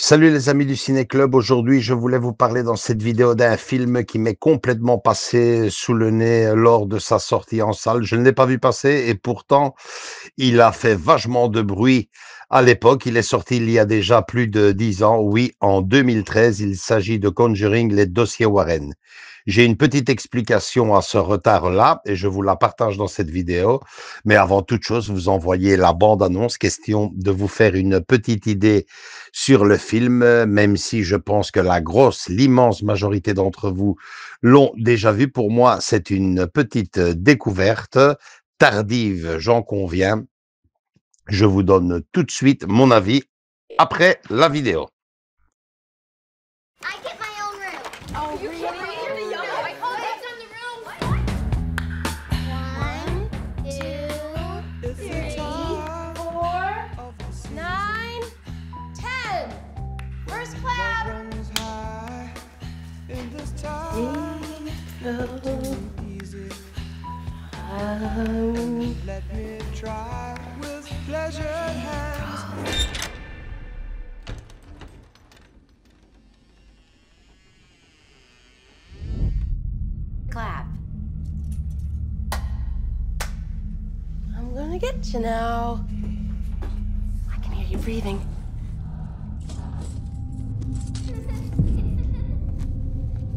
Salut les amis du Ciné Club. Aujourd'hui, je voulais vous parler dans cette vidéo d'un film qui m'est complètement passé sous le nez lors de sa sortie en salle. Je ne l'ai pas vu passer et pourtant, il a fait vachement de bruit à l'époque. Il est sorti il y a déjà plus de 10 ans. Oui, en 2013, il s'agit de Conjuring, les dossiers Warren. J'ai une petite explication à ce retard-là et je vous la partage dans cette vidéo. Mais avant toute chose, vous envoyez la bande-annonce, question de vous faire une petite idée sur le film, même si je pense que l'immense majorité d'entre vous l'ont déjà vu. Pour moi, c'est une petite découverte, tardive, j'en conviens. Je vous donne tout de suite mon avis après la vidéo. I get my own room. Oh, You really? can't bring him to yoga. I called him in the room. 1, 2, 3, 4, 9, 10. First clap. Let me try with pleasure hands. Clap. I'm gonna get you now. I can hear you breathing.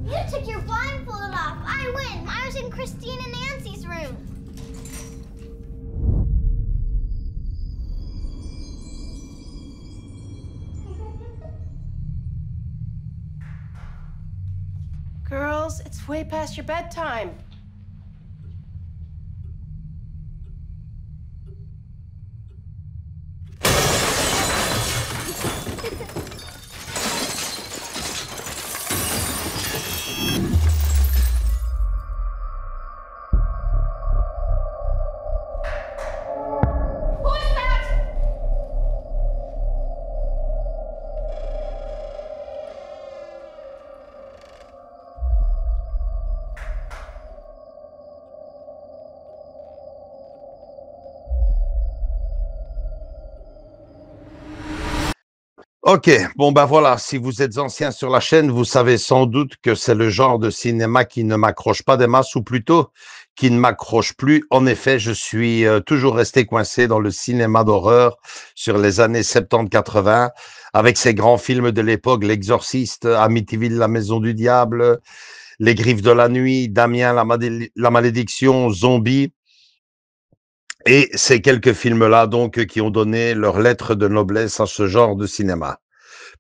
You took your blindfold off. I win. I was in Christine and Nancy's room. Girls, it's way past your bedtime. Who is that? Ok, bon ben voilà, si vous êtes ancien sur la chaîne, vous savez sans doute que c'est le genre de cinéma qui ne m'accroche pas des masses, ou plutôt qui ne m'accroche plus. En effet, je suis toujours resté coincé dans le cinéma d'horreur sur les années 70-80, avec ces grands films de l'époque, L'Exorciste, Amityville, La Maison du Diable, Les Griffes de la Nuit, Damien, La Malédiction, Zombie. Et ces quelques films-là, donc, qui ont donné leur lettre de noblesse à ce genre de cinéma.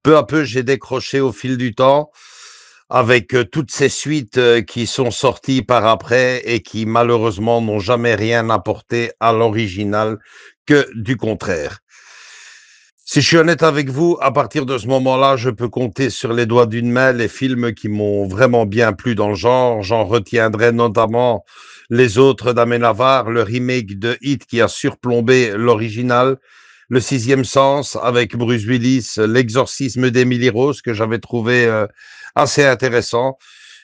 Peu à peu, j'ai décroché au fil du temps avec toutes ces suites qui sont sorties par après et qui, malheureusement, n'ont jamais rien apporté à l'original, que du contraire. Si je suis honnête avec vous, à partir de ce moment-là, je peux compter sur les doigts d'une main les films qui m'ont vraiment bien plu dans le genre. J'en retiendrai notamment Les Autres d'Amenávar, le remake de Hit qui a surplombé l'original, Le Sixième Sens avec Bruce Willis, L'Exorcisme d'Emily Rose que j'avais trouvé assez intéressant.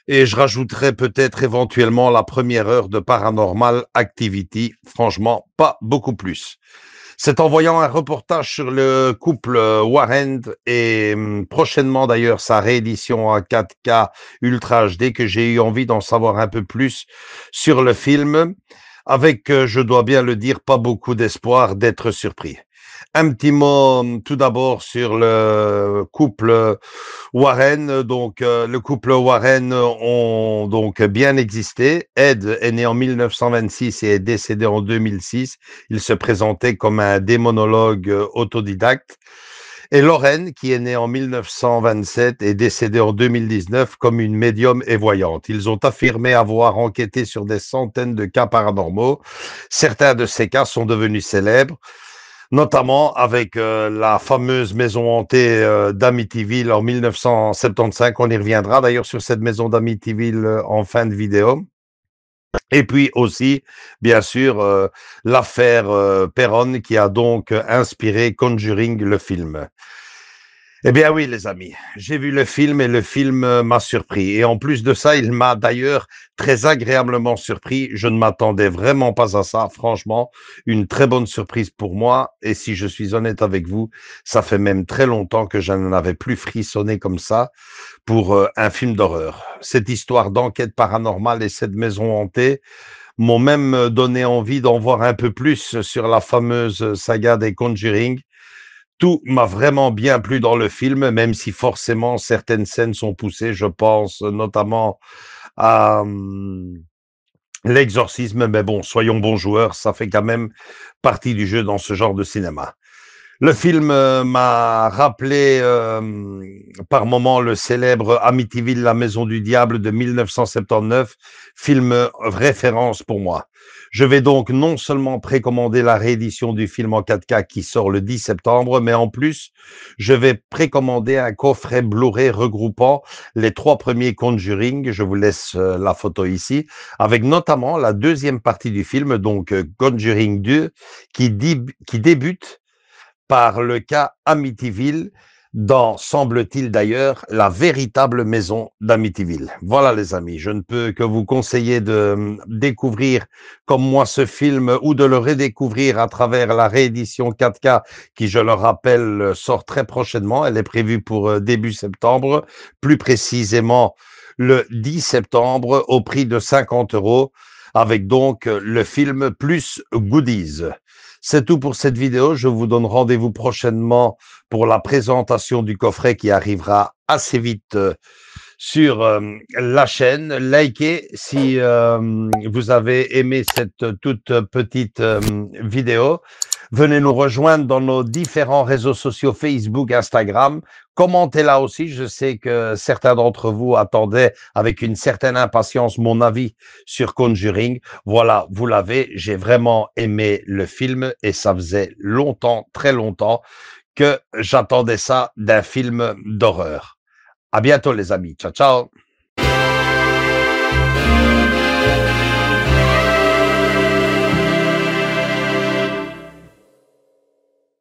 Et je rajouterai peut-être éventuellement la première heure de Paranormal Activity. Franchement, pas beaucoup plus. C'est en voyant un reportage sur le couple Warren et prochainement d'ailleurs sa réédition en 4K Ultra HD que j'ai eu envie d'en savoir un peu plus sur le film, avec, je dois bien le dire, pas beaucoup d'espoir d'être surpris. Un petit mot tout d'abord sur le couple Warren. Donc, le couple Warren ont donc bien existé. Ed est né en 1926 et est décédé en 2006. Il se présentait comme un démonologue autodidacte. Et Lorraine, qui est née en 1927 et décédée en 2019 comme une médium et voyante. Ils ont affirmé avoir enquêté sur des centaines de cas paranormaux. Certains de ces cas sont devenus célèbres, notamment avec la fameuse maison hantée d'Amityville en 1975. On y reviendra d'ailleurs sur cette maison d'Amityville en fin de vidéo. Et puis aussi, bien sûr, l'affaire Perron qui a donc inspiré Conjuring, le film. Eh bien oui, les amis, j'ai vu le film et le film m'a surpris. Et en plus de ça, il m'a d'ailleurs très agréablement surpris. Je ne m'attendais vraiment pas à ça, franchement. Une très bonne surprise pour moi. Et si je suis honnête avec vous, ça fait même très longtemps que je n'avais plus frissonné comme ça pour un film d'horreur. Cette histoire d'enquête paranormale et cette maison hantée m'ont même donné envie d'en voir un peu plus sur la fameuse saga des Conjuring. Tout m'a vraiment bien plu dans le film, même si forcément certaines scènes sont poussées. Je pense notamment à l'exorcisme, mais bon, soyons bons joueurs, ça fait quand même partie du jeu dans ce genre de cinéma. Le film m'a rappelé par moments le célèbre Amityville, la maison du diable de 1979, film référence pour moi. Je vais donc non seulement précommander la réédition du film en 4K qui sort le 10 septembre, mais en plus, je vais précommander un coffret Blu-ray regroupant les 3 premiers Conjuring, je vous laisse la photo ici, avec notamment la deuxième partie du film, donc Conjuring 2, qui débute par le cas Amityville dans, semble-t-il d'ailleurs, la véritable maison d'Amityville. Voilà les amis, je ne peux que vous conseiller de découvrir comme moi ce film ou de le redécouvrir à travers la réédition 4K qui, je le rappelle, sort très prochainement. Elle est prévue pour début septembre, plus précisément le 10 septembre au prix de 50 € avec donc le film plus goodies. C'est tout pour cette vidéo. Je vous donne rendez-vous prochainement pour la présentation du coffret qui arrivera assez vite sur la chaîne. Likez si vous avez aimé cette toute petite vidéo. Venez nous rejoindre dans nos différents réseaux sociaux Facebook, Instagram. Commentez là aussi. Je sais que certains d'entre vous attendaient avec une certaine impatience mon avis sur Conjuring. Voilà, vous l'avez. J'ai vraiment aimé le film et ça faisait longtemps, très longtemps, que j'attendais ça d'un film d'horreur. À bientôt les amis. Ciao, ciao.